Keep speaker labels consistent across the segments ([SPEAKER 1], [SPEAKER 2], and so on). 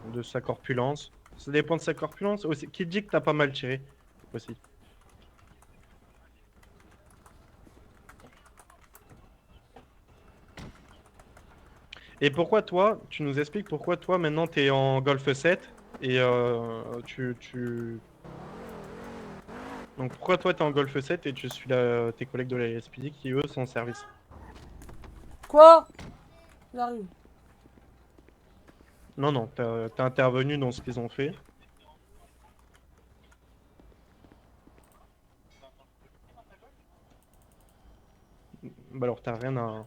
[SPEAKER 1] de sa corpulence. Ça dépend de sa corpulence aussi. Qui dit que t'as pas mal tiré aussi. Et pourquoi toi, tu nous expliques pourquoi toi maintenant t'es en Golf 7 et donc pourquoi toi t'es en Golf 7 et tu suis tes collègues de la SPD qui eux sont en service.
[SPEAKER 2] Quoi? J'arrive.
[SPEAKER 1] Non, non, t'es intervenu dans ce qu'ils ont fait. Bah alors t'as rien à...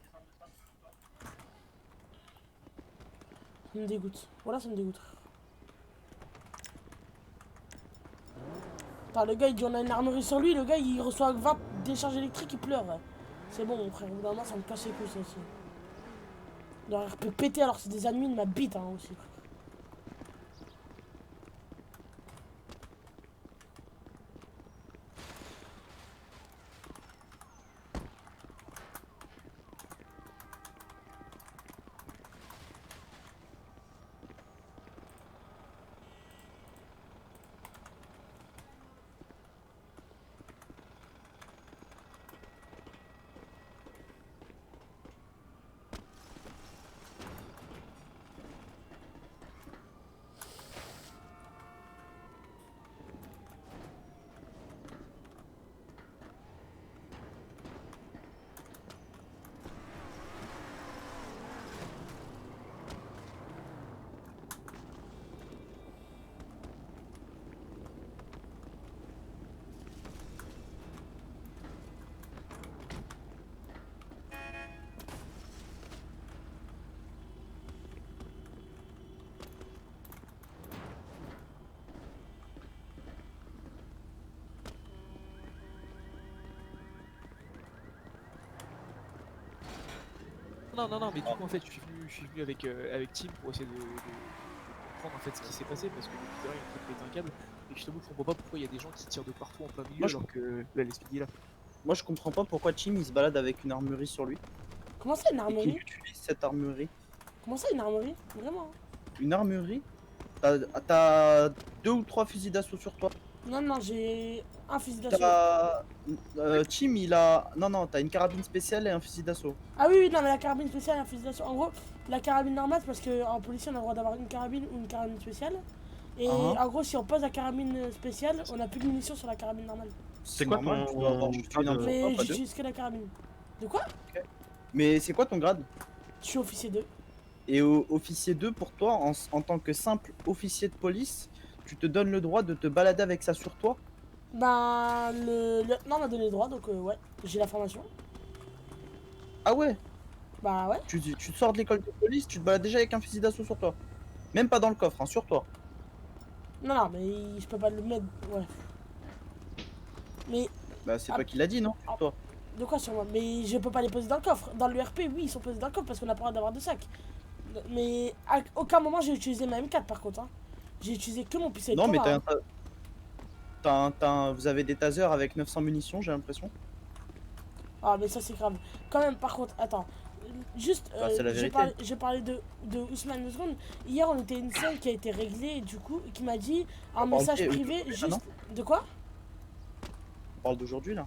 [SPEAKER 2] Ça me dégoûte. Voilà, ça me dégoûte. Putain, le gars il dit on a une armerie sur lui, le gars il reçoit 20 décharges électriques, il pleure. Ouais. C'est bon, mon frère, au bout d'un moment ça me casse les couilles ça aussi. Leur RP pété alors que c'est des ennemis de ma bite hein, aussi.
[SPEAKER 3] Non, mais du coup, en fait, je suis venu avec Tim pour essayer de comprendre en fait ce qui s'est passé parce que depuis tout à l'heure, il est en train de péter un câble et je t'avoue que je comprends pas pourquoi il y a des gens qui tirent de partout en plein milieu
[SPEAKER 4] Moi je,
[SPEAKER 3] alors que là, l'esprit est là.
[SPEAKER 4] moi, je comprends pas pourquoi Tim il se balade avec une armurerie sur lui
[SPEAKER 2] Comment ça une
[SPEAKER 4] et qu'il
[SPEAKER 2] armerie?
[SPEAKER 4] utilise cette armurerie.
[SPEAKER 2] Comment ça une armerie? Vraiment?
[SPEAKER 4] Une armurerie? T'as 2 ou 3 fusils d'assaut sur toi.
[SPEAKER 2] Non, non, j'ai un fusil d'assaut.
[SPEAKER 4] T'as. Tim il a. Non, non, t'as une carabine spéciale et un fusil d'assaut.
[SPEAKER 2] Ah oui, oui, non, mais la carabine spéciale et un fusil d'assaut. En gros, la carabine normale, c'est parce qu'en policier, on a le droit d'avoir une carabine ou une carabine spéciale. Et
[SPEAKER 4] Hein?
[SPEAKER 2] en gros, si on pose la carabine spéciale, on a plus de munitions sur la carabine normale.
[SPEAKER 1] C'est quoi
[SPEAKER 4] normal,
[SPEAKER 1] ton...
[SPEAKER 4] tu dois avoir juste une arme sur
[SPEAKER 2] Mais
[SPEAKER 4] toi, pas deux.
[SPEAKER 2] j'utilise que la carabine. De quoi?
[SPEAKER 4] Mais c'est quoi ton grade?
[SPEAKER 2] Je suis officier 2.
[SPEAKER 4] Et au officier 2, pour toi, en tant que simple officier de police, tu te donnes le droit de te balader avec ça sur toi?
[SPEAKER 2] Ben, le lieutenant m'a donné le droit, donc ouais, j'ai la formation.
[SPEAKER 4] Ah ouais?
[SPEAKER 2] Bah ouais.
[SPEAKER 4] Tu sors de l'école de police, tu te balades déjà avec un fusil d'assaut sur toi. Même pas dans le coffre, hein, sur toi.
[SPEAKER 2] Non, non, mais je peux pas le mettre. Ouais. Mais,
[SPEAKER 4] Bah c'est
[SPEAKER 2] ah,
[SPEAKER 4] toi qui l'as dit, non? Sur toi.
[SPEAKER 2] de quoi sur moi? Mais je peux pas les poser dans le coffre. Dans l'URP, oui, ils sont posés dans le coffre parce qu'on a pas le droit d'avoir de sac. Mais à aucun moment j'ai utilisé ma M4 par contre. Hein. J'ai utilisé que mon pistolet de
[SPEAKER 4] Non, mais
[SPEAKER 2] combat. Hein.
[SPEAKER 4] vous avez des tasers avec 900 munitions, j'ai l'impression.
[SPEAKER 2] Ah, mais ça c'est grave. Quand même, par contre, attends. Juste,
[SPEAKER 4] Bah, c'est la vérité.
[SPEAKER 2] j'ai parlé de Ousmane 2 secondes. Hier, on était une scène qui a été réglée, et du coup, qui m'a dit un message privé.
[SPEAKER 4] Ah,
[SPEAKER 2] Juste.
[SPEAKER 4] non,
[SPEAKER 2] De quoi?
[SPEAKER 4] on parle d'aujourd'hui là.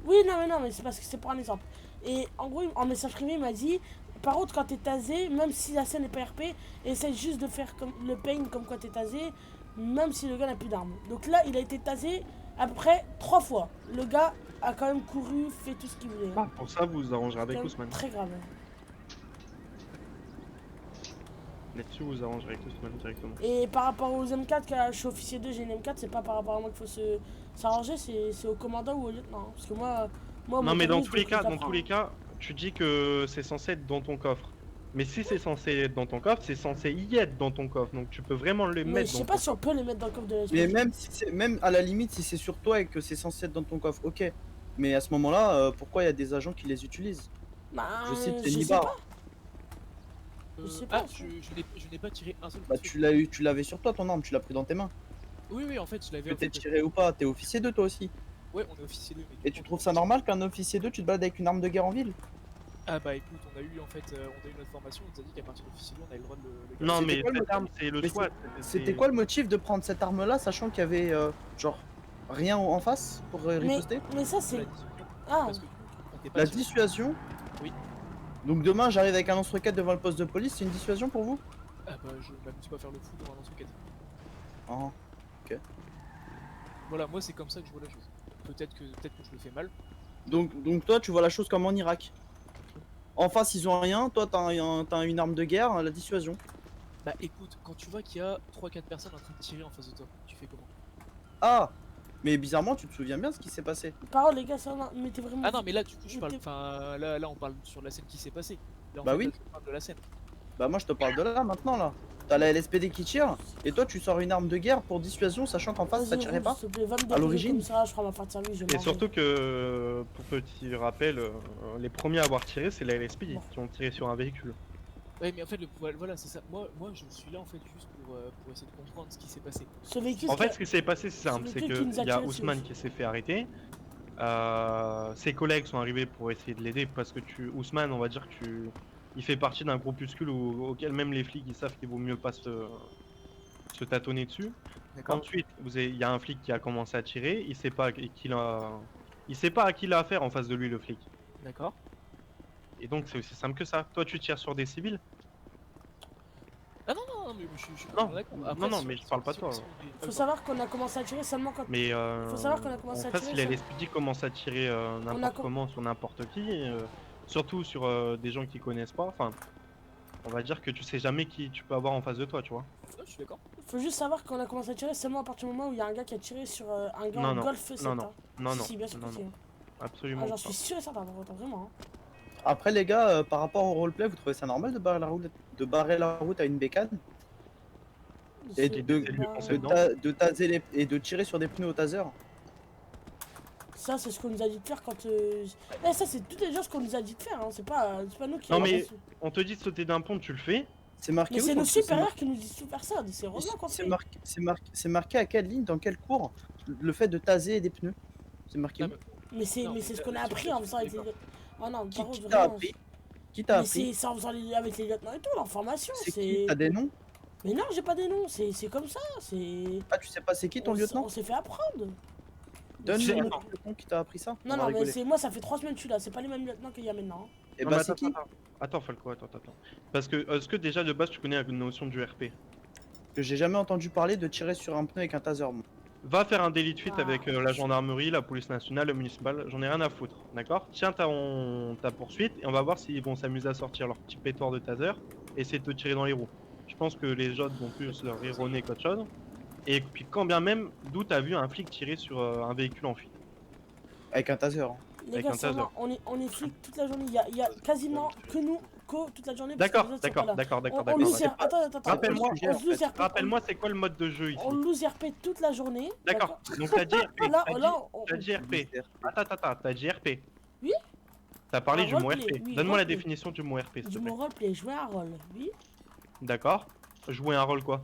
[SPEAKER 2] Oui, non, mais non, mais c'est parce que c'est pour un exemple. Et en gros, en message privé, il m'a dit par contre, quand t'es tasé, même si la scène n'est pas RP, essaye juste de faire comme le pain comme quoi t'es tasé, même si le gars n'a plus d'armes. Donc là, il a été tasé à peu près 3 fois. Le gars a quand même couru, fait tout ce qu'il voulait.
[SPEAKER 1] Ah, pour ça, vous vous arrangerez avec
[SPEAKER 2] C'est
[SPEAKER 1] Ousmane.
[SPEAKER 2] très grave.
[SPEAKER 1] Là-dessus, vous vous arrangerez avec Ousmane directement.
[SPEAKER 2] Et par rapport aux M4, que je suis officier 2, j'ai une M4, c'est pas par rapport à moi qu'il faut s'arranger, c'est au commandant ou au lieutenant. Parce que moi
[SPEAKER 1] Non,
[SPEAKER 2] mon
[SPEAKER 1] mais
[SPEAKER 2] permis, je le
[SPEAKER 1] dans tous les cas, tu dis que c'est censé être dans ton coffre. Mais si c'est censé être dans ton coffre, c'est censé y être dans ton coffre. Donc tu peux vraiment le
[SPEAKER 2] Mais
[SPEAKER 1] mettre
[SPEAKER 2] je
[SPEAKER 1] dans
[SPEAKER 2] sais
[SPEAKER 1] ton
[SPEAKER 2] pas si on peut les mettre dans le coffre de la
[SPEAKER 4] Mais
[SPEAKER 2] SPJ.
[SPEAKER 4] même si c'est, même à la limite, si c'est sur toi et que c'est censé être dans ton coffre, ok. Mais à ce moment-là, pourquoi il y a des agents qui les utilisent?
[SPEAKER 2] Bah,
[SPEAKER 4] Je cite
[SPEAKER 2] je sais
[SPEAKER 4] Tenibar.
[SPEAKER 2] pas. Je sais pas.
[SPEAKER 3] Je n'ai pas tiré un seul
[SPEAKER 4] Bah
[SPEAKER 3] coup de
[SPEAKER 4] tu l'as eu, tu l'avais sur toi ton arme, tu l'as pris dans tes mains.
[SPEAKER 3] Oui, oui, en fait, je l'avais
[SPEAKER 4] Que
[SPEAKER 3] en
[SPEAKER 4] t'aies
[SPEAKER 3] fait.
[SPEAKER 4] tiré ou pas, t'es officier 2 toi aussi.
[SPEAKER 3] Ouais, on est officier 2.
[SPEAKER 4] Et tu trouves ça normal qu'un officier 2 tu te balades avec une arme de guerre en ville?
[SPEAKER 3] Ah bah écoute, on a eu en fait, on a eu notre formation, on nous a dit qu'à partir d'officier 2, on avait le droit de le
[SPEAKER 1] Non,
[SPEAKER 3] garder.
[SPEAKER 1] mais
[SPEAKER 4] quoi le
[SPEAKER 1] cette arme, c'est le
[SPEAKER 4] Mais
[SPEAKER 1] SWAT.
[SPEAKER 4] C'était quoi le motif de prendre cette arme-là, sachant qu'il y avait genre rien en face pour riposter?
[SPEAKER 2] Mais ça,
[SPEAKER 3] La
[SPEAKER 2] c'est.
[SPEAKER 3] dissuasion,
[SPEAKER 2] Ah,
[SPEAKER 3] parce que on était pas
[SPEAKER 4] La
[SPEAKER 3] sûr.
[SPEAKER 4] dissuasion?
[SPEAKER 3] Oui.
[SPEAKER 4] Donc demain j'arrive avec un lance-roquette devant le poste de police, c'est une dissuasion pour vous?
[SPEAKER 3] Ah bah je m'amuse pas à faire le fou devant un lance-roquette.
[SPEAKER 4] Ah.
[SPEAKER 3] Voilà, moi c'est comme ça que je vois la chose. Peut-être que je le fais mal.
[SPEAKER 4] Donc toi tu vois la chose comme en Irak. En face ils ont rien, toi t'as une arme de guerre, la dissuasion.
[SPEAKER 3] Bah écoute, quand tu vois qu'il y a 3-4 personnes en train de tirer en face de toi, tu fais comment?
[SPEAKER 4] Ah! Mais bizarrement tu te souviens bien ce qui s'est passé.
[SPEAKER 2] parole, les gars, ça, non, mais t'es vraiment.
[SPEAKER 3] Ah non mais là du coup je
[SPEAKER 2] Mais
[SPEAKER 3] parle,
[SPEAKER 2] t'es-
[SPEAKER 3] enfin là on parle sur la scène qui s'est passée. Là, en
[SPEAKER 4] Bah
[SPEAKER 3] fait,
[SPEAKER 4] oui.
[SPEAKER 3] là, je parle de la scène.
[SPEAKER 4] Bah moi je te parle de là maintenant là. T'as la LSPD qui tire, et toi tu sors une arme de guerre pour dissuasion sachant qu'en face ça
[SPEAKER 2] Vas-y,
[SPEAKER 4] tirait
[SPEAKER 2] Rouge,
[SPEAKER 4] pas.
[SPEAKER 2] s'il te plaît, va me
[SPEAKER 4] À
[SPEAKER 2] déposer
[SPEAKER 4] l'origine.
[SPEAKER 2] comme ça, je ferai ma fin de service, je vais
[SPEAKER 1] Et
[SPEAKER 2] manger.
[SPEAKER 1] surtout que, pour petit rappel, les premiers à avoir tiré, c'est la LSPD
[SPEAKER 2] Bon.
[SPEAKER 1] qui ont tiré sur un véhicule.
[SPEAKER 3] Ouais mais en fait voilà c'est ça. Moi je suis là en fait juste pour essayer de comprendre ce qui s'est passé.
[SPEAKER 2] Ce véhicule.
[SPEAKER 1] En fait, ce qui s'est passé, c'est simple,
[SPEAKER 2] le
[SPEAKER 1] c'est
[SPEAKER 2] truc qui nous a
[SPEAKER 1] qu'il y a
[SPEAKER 2] tiré dessus
[SPEAKER 1] Ousmane
[SPEAKER 2] aussi.
[SPEAKER 1] qui s'est fait arrêter. Ses collègues sont arrivés pour essayer de l'aider parce que Ousmane, on va dire que il fait partie d'un groupuscule auquel même les flics ils savent qu'il vaut mieux pas se tâtonner dessus.
[SPEAKER 3] D'accord.
[SPEAKER 1] Ensuite, il y a un flic qui a commencé à tirer, il sait pas à qui il a affaire en face de lui le flic.
[SPEAKER 3] D'accord.
[SPEAKER 1] Et donc c'est aussi simple que ça. Toi tu tires sur des civils?
[SPEAKER 3] Ah non mais je suis
[SPEAKER 1] Non,
[SPEAKER 3] d'accord.
[SPEAKER 1] non, mais je parle pas de toi.
[SPEAKER 2] Faut savoir qu'on a commencé à tirer seulement quand.
[SPEAKER 1] Mais
[SPEAKER 2] Faut savoir qu'on a commencé
[SPEAKER 1] en
[SPEAKER 2] à
[SPEAKER 1] fait,
[SPEAKER 2] tirer
[SPEAKER 1] si la
[SPEAKER 2] sur-
[SPEAKER 1] LSPD commence à tirer n'importe comment sur n'importe qui, surtout sur des gens qui connaissent pas, enfin, on va dire que tu sais jamais qui tu peux avoir en face de toi, tu vois.
[SPEAKER 3] Ouais, je suis d'accord.
[SPEAKER 2] Faut juste savoir qu'on a commencé à tirer seulement à partir du moment où il y a un gars qui a tiré sur un gars
[SPEAKER 1] Non,
[SPEAKER 2] en
[SPEAKER 1] non,
[SPEAKER 2] golf 7.
[SPEAKER 1] non, non,
[SPEAKER 2] hein.
[SPEAKER 1] non, non,
[SPEAKER 2] Si, bien sûr
[SPEAKER 1] non,
[SPEAKER 2] que si,
[SPEAKER 1] non,
[SPEAKER 2] hein.
[SPEAKER 1] absolument
[SPEAKER 2] Ah, j'en
[SPEAKER 1] pas.
[SPEAKER 2] suis sûr et certain, par contre, vraiment. hein.
[SPEAKER 4] Après les gars, par rapport au roleplay, vous trouvez ça normal de barrer la route à une bécane? Et
[SPEAKER 2] C'est
[SPEAKER 4] de,
[SPEAKER 1] c'est lui
[SPEAKER 2] pas-
[SPEAKER 1] penser dedans.
[SPEAKER 4] de taser et de tirer sur des pneus au taser?
[SPEAKER 2] Ça, c'est ce qu'on nous a dit de faire quand. Ça, c'est toutes les gens ce qu'on nous a dit de faire, hein. C'est pas nous qui.
[SPEAKER 1] Non,
[SPEAKER 2] avons
[SPEAKER 1] mais
[SPEAKER 2] reçu.
[SPEAKER 1] on te dit de sauter d'un pont, tu le fais.
[SPEAKER 4] C'est marqué
[SPEAKER 2] Mais
[SPEAKER 4] où
[SPEAKER 2] c'est
[SPEAKER 4] sur
[SPEAKER 2] nos
[SPEAKER 4] le- c'est
[SPEAKER 2] supérieurs qui nous disent tout faire ça. C'est
[SPEAKER 4] mar-
[SPEAKER 2] heureusement qu'on
[SPEAKER 4] c'est
[SPEAKER 2] fait.
[SPEAKER 4] marqué, c'est marqué à quelle ligne, dans quel cours, le fait de taser des pneus? C'est marqué
[SPEAKER 3] Ah,
[SPEAKER 4] où?
[SPEAKER 3] mais-
[SPEAKER 2] Mais c'est
[SPEAKER 3] Non,
[SPEAKER 2] mais c'est ce
[SPEAKER 3] mais
[SPEAKER 2] qu'on a
[SPEAKER 3] là-dessus,
[SPEAKER 2] appris en
[SPEAKER 3] je
[SPEAKER 2] faisant
[SPEAKER 3] suis
[SPEAKER 2] avec les.
[SPEAKER 3] d'accord.
[SPEAKER 2] Oh non,
[SPEAKER 4] Qui,
[SPEAKER 2] par
[SPEAKER 4] qui
[SPEAKER 2] contre,
[SPEAKER 4] t'a
[SPEAKER 2] vraiment.
[SPEAKER 4] appris? Qui t'a
[SPEAKER 2] Mais c'est
[SPEAKER 4] appris?
[SPEAKER 2] c'est en faisant avec les lieutenants et tout, l'information.
[SPEAKER 4] C'est qui?
[SPEAKER 2] C'est.
[SPEAKER 4] T'as des noms?
[SPEAKER 2] Mais non, j'ai pas des noms. C'est comme ça. C'est.
[SPEAKER 4] Ah, tu sais pas c'est qui ton lieutenant?
[SPEAKER 2] On s'est fait apprendre.
[SPEAKER 4] Donne
[SPEAKER 2] C'est-
[SPEAKER 4] le nom du lieutenant qui t'a appris ça. On
[SPEAKER 2] Non,
[SPEAKER 4] va
[SPEAKER 2] non, mais
[SPEAKER 4] rigoler.
[SPEAKER 2] c'est moi, ça fait 3 semaines que je suis là. C'est pas les mêmes lieutenants qu'il y a maintenant. hein.
[SPEAKER 4] Et
[SPEAKER 1] Non,
[SPEAKER 4] bah
[SPEAKER 1] mais
[SPEAKER 4] c'est qui?
[SPEAKER 1] Attends, Falco, attends. Parce que, est-ce que déjà de base tu connais la notion du RP?
[SPEAKER 4] Que j'ai jamais entendu parler de tirer sur un pneu avec un taser. moi.
[SPEAKER 1] Va faire un délit de fuite
[SPEAKER 2] Ah.
[SPEAKER 1] avec la gendarmerie, la police nationale, le municipal, j'en ai rien à foutre, d'accord? Tiens ta poursuite et on va voir s'ils vont s'amuser à sortir leur petit pétoire de taser et essayer de te tirer dans les roues. Je pense que les autres vont plus leur rire au nez qu'autre chose. Et puis quand bien même, d'où t'as vu un flic tirer sur un véhicule en fuite?
[SPEAKER 4] Avec un taser.
[SPEAKER 2] Les
[SPEAKER 1] Avec
[SPEAKER 2] gars,
[SPEAKER 1] un taser.
[SPEAKER 2] seulement, on est flics toute la journée. Il y a quasiment que nous, toute la journée. parce que
[SPEAKER 1] D'accord,
[SPEAKER 2] les autres sont pas là.
[SPEAKER 1] d'accord.
[SPEAKER 2] On loose RP. Attends.
[SPEAKER 1] Rappelle-moi,
[SPEAKER 2] On
[SPEAKER 4] en
[SPEAKER 2] loose
[SPEAKER 4] fait.
[SPEAKER 2] RP.
[SPEAKER 1] Rappelle-moi c'est quoi le mode de jeu ici?
[SPEAKER 2] On loose RP toute la journée.
[SPEAKER 1] D'accord, donc t'as dit RP,
[SPEAKER 2] Là, on-
[SPEAKER 1] t'as dit RP. Attends, t'as dit RP.
[SPEAKER 2] Oui.
[SPEAKER 1] T'as parlé
[SPEAKER 2] Un
[SPEAKER 1] du mot
[SPEAKER 2] roleplay,
[SPEAKER 1] RP.
[SPEAKER 2] oui,
[SPEAKER 1] Donne-moi la
[SPEAKER 2] roleplay.
[SPEAKER 1] définition du mot RP, s'il te
[SPEAKER 2] Du
[SPEAKER 1] plaît.
[SPEAKER 2] mot roleplay, jouer un rôle. Oui.
[SPEAKER 1] D'accord. Jouer un rôle quoi?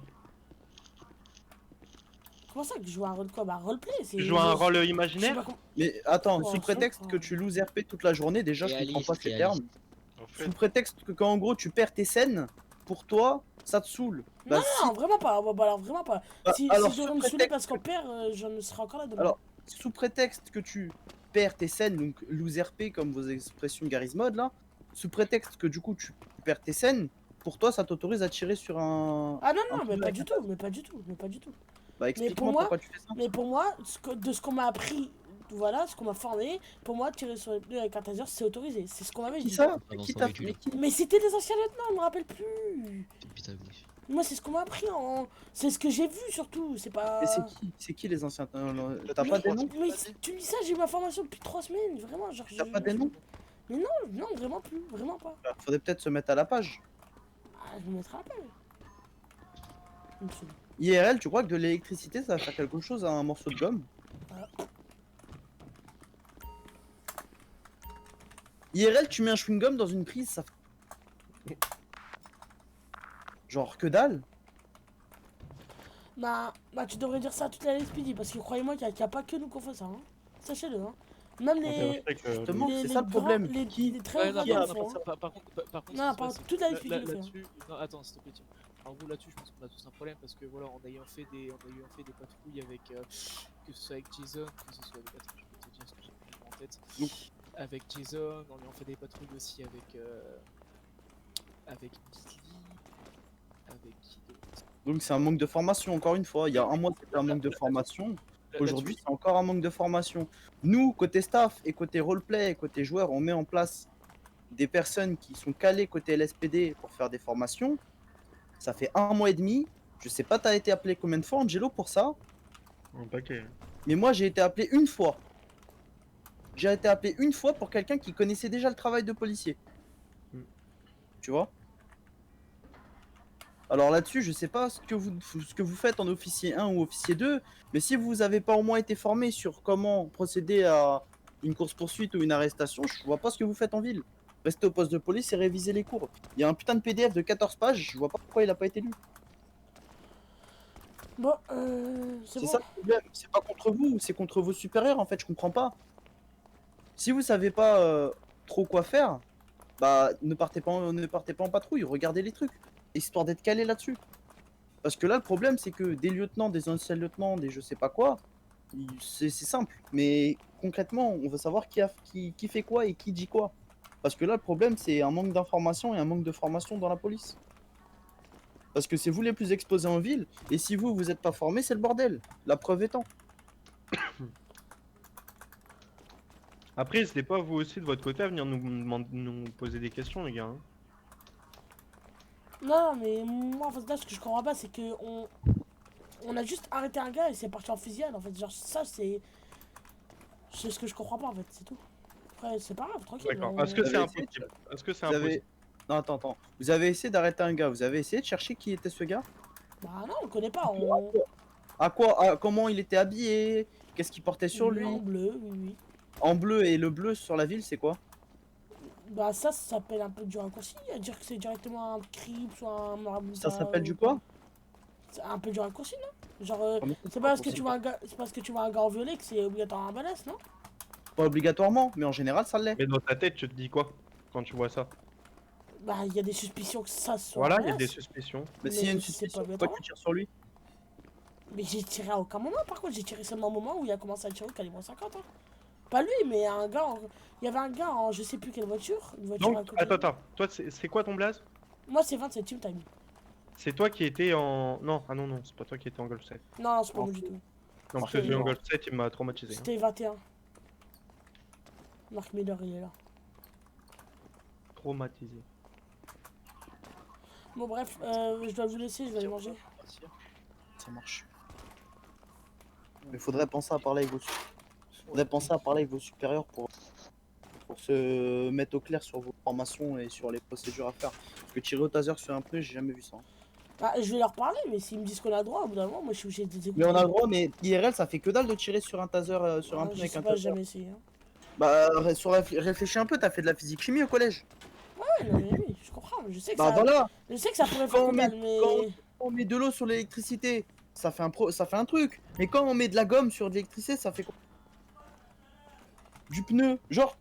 [SPEAKER 2] Comment ça que jouer un rôle quoi? Bah, roleplay, c'est.
[SPEAKER 1] Jouer un rôle
[SPEAKER 2] Je sais
[SPEAKER 1] imaginaire?
[SPEAKER 2] pas comment-
[SPEAKER 4] Mais attends,
[SPEAKER 2] Oh,
[SPEAKER 4] sous prétexte
[SPEAKER 2] ça,
[SPEAKER 4] que tu loses RP toute la journée, déjà je comprends pas ces
[SPEAKER 5] Réaliste.
[SPEAKER 4] termes. Sous prétexte que quand en gros tu perds tes scènes, pour toi, ça te saoule. Bah,
[SPEAKER 2] Non, vraiment pas. Bah, alors, vraiment pas.
[SPEAKER 4] Bah,
[SPEAKER 2] Si
[SPEAKER 4] alors,
[SPEAKER 2] je devais
[SPEAKER 4] sous
[SPEAKER 2] me saouler
[SPEAKER 4] prétexte
[SPEAKER 2] parce qu'on perd, je ne serai encore là demain.
[SPEAKER 4] Alors, sous prétexte que tu perds tes scènes, donc lose RP comme vos expressions Garry's Mod là, sous prétexte que du coup tu perds tes scènes, pour toi ça t'autorise à tirer sur un...
[SPEAKER 2] Ah non,
[SPEAKER 4] un
[SPEAKER 2] mais
[SPEAKER 4] pneu
[SPEAKER 2] pas
[SPEAKER 4] avec
[SPEAKER 2] du
[SPEAKER 4] un
[SPEAKER 2] tout, mais pas du tout, mais pas du tout.
[SPEAKER 4] Bah explique-moi
[SPEAKER 2] moi-
[SPEAKER 4] pourquoi tu fais ça.
[SPEAKER 2] Mais pour moi, de ce qu'on m'a appris, voilà, ce qu'on m'a formé, pour moi, tirer sur les pneus avec un taser, c'est autorisé. C'est ce qu'on m'avait
[SPEAKER 4] Qui
[SPEAKER 2] dit.
[SPEAKER 4] ça?
[SPEAKER 5] dans
[SPEAKER 4] Qui
[SPEAKER 5] son
[SPEAKER 4] t'a
[SPEAKER 5] véhicule.
[SPEAKER 4] mais qui-
[SPEAKER 2] Mais c'était des anciens lieutenants, je me rappelle plus.
[SPEAKER 5] Putain,
[SPEAKER 2] Moi, c'est ce qu'on m'a appris. C'est ce que j'ai vu surtout. C'est pas.
[SPEAKER 4] Mais c'est qui? C'est qui les anciens? T'as pas des noms?
[SPEAKER 2] Mais tu me dis ça, j'ai eu ma formation depuis 3 semaines, vraiment. Genre,
[SPEAKER 4] T'as pas des noms?
[SPEAKER 2] Non, vraiment plus, vraiment pas.
[SPEAKER 4] Bah, faudrait peut-être se mettre à la page.
[SPEAKER 2] Ah, je me mettrai à l'appel. Une seconde.
[SPEAKER 4] IRL, tu crois que de l'électricité ça va faire quelque chose à un morceau de gomme?
[SPEAKER 2] Voilà.
[SPEAKER 4] IRL, tu mets un chewing-gum dans une prise, ça fait... Genre que dalle?
[SPEAKER 2] Bah, tu devrais dire ça à toute la LSPD parce que croyez-moi qu'il n'y a pas que nous qu'on fait ça. Hein. Sachez-le. Hein. Même
[SPEAKER 1] Ok,
[SPEAKER 2] les.
[SPEAKER 1] je sais que-
[SPEAKER 4] Justement, c'est
[SPEAKER 2] les
[SPEAKER 4] ça le
[SPEAKER 2] grands-
[SPEAKER 4] problème.
[SPEAKER 2] les très
[SPEAKER 3] Ouais,
[SPEAKER 2] grands
[SPEAKER 3] non,
[SPEAKER 2] gars
[SPEAKER 3] non,
[SPEAKER 2] le
[SPEAKER 3] non,
[SPEAKER 2] font, hein.
[SPEAKER 3] par contre,
[SPEAKER 2] Non,
[SPEAKER 3] ce qui se
[SPEAKER 2] par
[SPEAKER 3] passe,
[SPEAKER 2] toute la vie
[SPEAKER 3] là-
[SPEAKER 2] qui le fait.
[SPEAKER 3] là-dessus, non, attends, s'il te plaît, Tim. En gros, là-dessus, je pense qu'on a tous un problème parce que voilà, en ayant fait des patrouilles avec, que ce soit avec Jason, que ce soit avec, attends, je vais te dire ce que j'ai plus en tête,
[SPEAKER 4] Donc-
[SPEAKER 3] avec Jason, on ayant fait des patrouilles aussi avec Billy, avec qui d'autre.
[SPEAKER 4] Donc c'est un manque de formation, encore une fois. Il y a un mois, c'était un manque de formation. Aujourd'hui, c'est encore un manque de formation. Nous, côté staff et côté roleplay, et côté joueur, on met en place des personnes qui sont calées côté LSPD pour faire des formations. Ça fait 1 mois et demi. Je sais pas, t'as été appelé combien de fois, Angelo, pour ça?
[SPEAKER 1] Un paquet.
[SPEAKER 4] Mais moi, j'ai été appelé une fois. J'ai été appelé une fois pour quelqu'un qui connaissait déjà le travail de policier.
[SPEAKER 1] Mm.
[SPEAKER 4] Tu vois? Alors là-dessus, je sais pas ce que vous faites en officier 1 ou officier 2, mais si vous avez pas au moins été formé sur comment procéder à une course-poursuite ou une arrestation, je vois pas ce que vous faites en ville. Restez au poste de police et révisez les cours. Il y a un putain de PDF de 14 pages, je vois pas pourquoi il a pas été lu.
[SPEAKER 2] Bon, c'est
[SPEAKER 4] C'est
[SPEAKER 2] bon.
[SPEAKER 4] ça le problème, c'est pas contre vous, c'est contre vos supérieurs en fait, je comprends pas. Si vous savez pas trop quoi faire, bah ne partez pas en patrouille, regardez les trucs, histoire d'être calé là-dessus. Parce que là le problème c'est que des lieutenants, des anciens lieutenants, des je sais pas quoi, c'est simple. Mais concrètement, on veut savoir qui fait quoi et qui dit quoi. Parce que là le problème c'est un manque d'information et un manque de formation dans la police. Parce que c'est vous les plus exposés en ville, et si vous êtes pas formés, c'est le bordel. La preuve étant.
[SPEAKER 1] Après, n'hésitez pas vous aussi de votre côté à venir nous poser des questions, les gars. Hein.
[SPEAKER 2] Non, mais moi, en fait, là, ce que je comprends pas, c'est que on a juste arrêté un gars et c'est parti en fusillade. En fait, genre, ça, c'est ce que je comprends pas, en fait, c'est tout. Après, c'est pas grave, tranquille.
[SPEAKER 1] D'accord. Est-ce que
[SPEAKER 4] Vous
[SPEAKER 1] c'est
[SPEAKER 4] avez
[SPEAKER 1] impossible? Est-ce que c'est
[SPEAKER 4] Vous
[SPEAKER 1] impossible?
[SPEAKER 4] avez... Non, attends. Vous avez essayé d'arrêter un gars, vous avez essayé de chercher qui était ce gars?
[SPEAKER 2] Bah non, on le connaît pas.
[SPEAKER 4] Comment il était habillé? Qu'est-ce qu'il portait sur
[SPEAKER 2] Oui,
[SPEAKER 4] lui?
[SPEAKER 2] en bleu, oui, oui.
[SPEAKER 4] En bleu, et le bleu sur la ville, c'est quoi?
[SPEAKER 2] Bah ça s'appelle un peu du raccourci. À dire que c'est directement un Crips ou un marabouta.
[SPEAKER 4] Ça s'appelle du quoi?
[SPEAKER 2] C'est un peu du raccourci, non? Genre,
[SPEAKER 4] Comment ça,
[SPEAKER 2] c'est pas parce que
[SPEAKER 4] raccourci?
[SPEAKER 2] tu vois un gars, c'est parce que tu vois un gars en violet que c'est obligatoirement un badass, non?
[SPEAKER 4] Pas obligatoirement, mais en général, ça l'est.
[SPEAKER 1] Mais dans ta tête, tu te dis quoi quand tu vois ça?
[SPEAKER 2] Bah, il y a des suspicions que ça soit
[SPEAKER 1] Voilà,
[SPEAKER 2] un
[SPEAKER 1] il y a
[SPEAKER 2] badass.
[SPEAKER 1] des suspicions.
[SPEAKER 4] Mais s'il y a une
[SPEAKER 2] c'est
[SPEAKER 4] suspicion,
[SPEAKER 2] pas
[SPEAKER 4] pourquoi tu tires sur lui?
[SPEAKER 2] Mais j'ai tiré à aucun moment, par contre, j'ai tiré seulement au moment où il a commencé à tirer au calibre 50. Hein. Pas lui, mais un gars. Il y avait un gars en je sais plus quelle voiture. Une voiture à
[SPEAKER 1] Donc,
[SPEAKER 2] côté de
[SPEAKER 1] attends,
[SPEAKER 2] lui.
[SPEAKER 1] toi, c'est quoi ton blaze?
[SPEAKER 2] Moi, c'est 27ème time.
[SPEAKER 1] C'est toi qui étais en. Non, ah non, c'est pas toi qui étais en Golf 7.
[SPEAKER 2] Non, c'est pas
[SPEAKER 4] En
[SPEAKER 2] moi du tout.
[SPEAKER 1] Non, parce que
[SPEAKER 2] C'était-
[SPEAKER 1] celui en Golf 7, il m'a traumatisé. Hein.
[SPEAKER 2] C'était 21. Marc Miller, il est là.
[SPEAKER 1] Traumatisé.
[SPEAKER 2] Bon, bref, je dois vous laisser, je vais aller manger.
[SPEAKER 4] Ça marche. Mais faudrait penser à parler avec vos supérieurs pour se mettre au clair sur vos formations et sur les procédures à faire. Parce que tirer au taser sur un pneu, j'ai jamais vu ça.
[SPEAKER 2] Bah, je vais leur parler, mais s'ils me disent qu'on a le droit, au bout d'un moment, moi je suis obligé de les écouter.
[SPEAKER 4] Mais on a le droit, mais IRL, ça fait que dalle de tirer sur un taser, sur un
[SPEAKER 2] Ah,
[SPEAKER 4] pneu
[SPEAKER 2] je
[SPEAKER 4] avec
[SPEAKER 2] sais
[SPEAKER 4] un
[SPEAKER 2] pas, j'ai
[SPEAKER 4] taser.
[SPEAKER 2] jamais essayé. Hein.
[SPEAKER 4] Bah, réfléchis un peu, t'as fait de la physique chimie au collège.
[SPEAKER 2] Ouais, non, mais oui, je comprends. Je sais que,
[SPEAKER 4] Bah
[SPEAKER 2] ça...
[SPEAKER 4] voilà,
[SPEAKER 2] je sais que ça pourrait
[SPEAKER 4] Quand
[SPEAKER 2] faire
[SPEAKER 4] on
[SPEAKER 2] que
[SPEAKER 4] met-
[SPEAKER 2] dalle, mais.
[SPEAKER 4] quand on met de l'eau sur l'électricité, ça fait un truc. Mais quand on met de la gomme sur de l'électricité, ça fait quoi? Du pneu. Genre,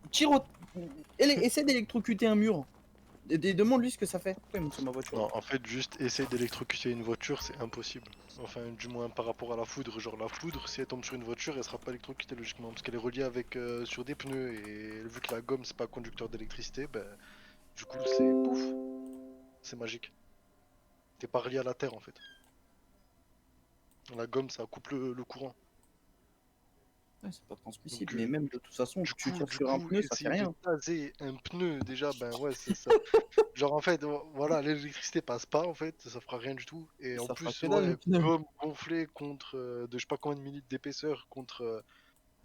[SPEAKER 4] essaie d'électrocuter un mur. Demande-lui ce que ça fait. Pourquoi il monte sur ma voiture?
[SPEAKER 5] Non, en fait, juste essayer d'électrocuter une voiture, c'est impossible. Enfin, du moins par rapport à la foudre. Genre, la foudre, si elle tombe sur une voiture, elle sera pas électrocutée logiquement. Parce qu'elle est reliée avec sur des pneus. Et vu que la gomme, c'est pas un conducteur d'électricité, ben, du coup, c'est pouf. C'est magique. T'es pas relié à la terre en fait. La gomme, ça coupe le courant.
[SPEAKER 4] Ouais, c'est pas transmissible.
[SPEAKER 5] Donc,
[SPEAKER 4] Mais même de toute façon,
[SPEAKER 5] Du
[SPEAKER 4] tu
[SPEAKER 5] coup,
[SPEAKER 4] tires sur un pneu, ça fait
[SPEAKER 5] essayer
[SPEAKER 4] rien.
[SPEAKER 5] de taser un pneu, déjà, ben ouais, c'est ça. Genre, en fait, voilà, l'électricité passe pas, en fait, ça fera rien du tout. Et en
[SPEAKER 4] Ça fera
[SPEAKER 5] plus,
[SPEAKER 4] que dalle,
[SPEAKER 5] ouais,
[SPEAKER 4] le pneu.
[SPEAKER 5] gomme gonflée contre de je sais pas combien de millilitres d'épaisseur contre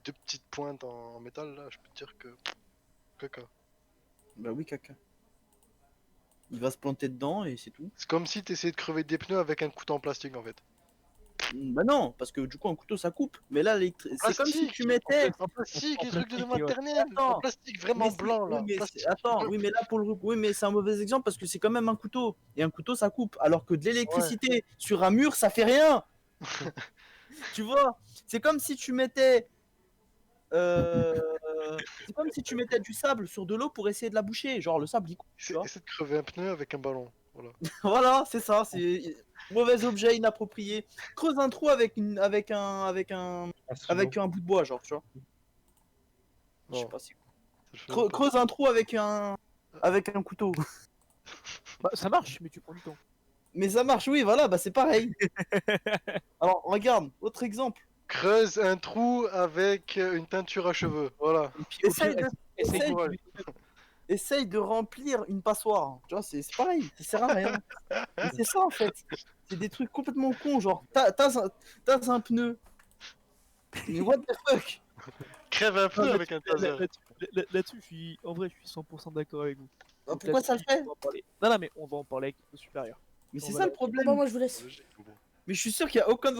[SPEAKER 5] deux petites pointes en métal, là, je peux te dire que. Caca.
[SPEAKER 4] Bah oui, caca. Il va se planter dedans et c'est tout.
[SPEAKER 5] C'est comme si t'essayais de crever des pneus avec un couteau en plastique, en fait.
[SPEAKER 4] Bah non, parce que du coup, un couteau ça coupe. Mais là, c'est comme si
[SPEAKER 5] Plastique,
[SPEAKER 4] tu mettais.
[SPEAKER 5] En plastique,
[SPEAKER 3] en
[SPEAKER 5] les trucs de
[SPEAKER 3] plastique, ouais.
[SPEAKER 5] maternelle,
[SPEAKER 4] Attends,
[SPEAKER 5] en plastique vraiment
[SPEAKER 4] Mais
[SPEAKER 5] blanc, là.
[SPEAKER 4] oui, mais
[SPEAKER 5] plastique.
[SPEAKER 4] attends, oui, mais là pour le oui, mais c'est un mauvais exemple parce que c'est quand même un couteau et un couteau ça coupe, alors que de l'électricité sur un mur ça fait rien. Tu vois, c'est comme si tu mettais c'est comme si tu mettais du sable sur de l'eau pour essayer de la boucher. Genre le sable il coule, tu vois.
[SPEAKER 5] Essaie de crever un pneu avec un ballon. Voilà.
[SPEAKER 4] Voilà, c'est ça, c'est mauvais objet inapproprié. Creuse un trou avec un bout de bois, genre, tu vois. Je sais
[SPEAKER 5] Non,
[SPEAKER 4] pas si.
[SPEAKER 5] ça le fait même pas.
[SPEAKER 4] Creuse un trou avec un couteau.
[SPEAKER 3] Bah, ça marche, mais tu prends du temps.
[SPEAKER 4] Mais ça marche, oui, voilà, bah c'est pareil. Alors regarde, autre exemple.
[SPEAKER 5] Creuse un trou avec une teinture à cheveux. Voilà.
[SPEAKER 3] Et puis, au pire,
[SPEAKER 4] Essaye
[SPEAKER 3] essaye
[SPEAKER 4] de-
[SPEAKER 3] de-
[SPEAKER 4] Essaye de remplir une passoire. Tu vois, c'est pareil, ça sert à rien. Mais c'est ça en fait. C'est des trucs complètement cons, genre t'as un pneu. Mais what the fuck?
[SPEAKER 5] Crève un
[SPEAKER 3] Non,
[SPEAKER 5] pneu avec un taser.
[SPEAKER 3] Là-dessus, en vrai, je suis 100% d'accord avec vous.
[SPEAKER 4] Bah,
[SPEAKER 3] Donc
[SPEAKER 4] pourquoi ça le
[SPEAKER 3] là-dessus,
[SPEAKER 4] fait?
[SPEAKER 3] on va en parler. Non, non, mais on va en parler avec le supérieur.
[SPEAKER 4] Mais
[SPEAKER 3] On
[SPEAKER 4] c'est
[SPEAKER 3] va
[SPEAKER 4] ça
[SPEAKER 3] là-
[SPEAKER 4] le problème.
[SPEAKER 2] Bon, moi je vous laisse.
[SPEAKER 5] Bon.
[SPEAKER 4] Mais je suis sûr qu'il y a aucun de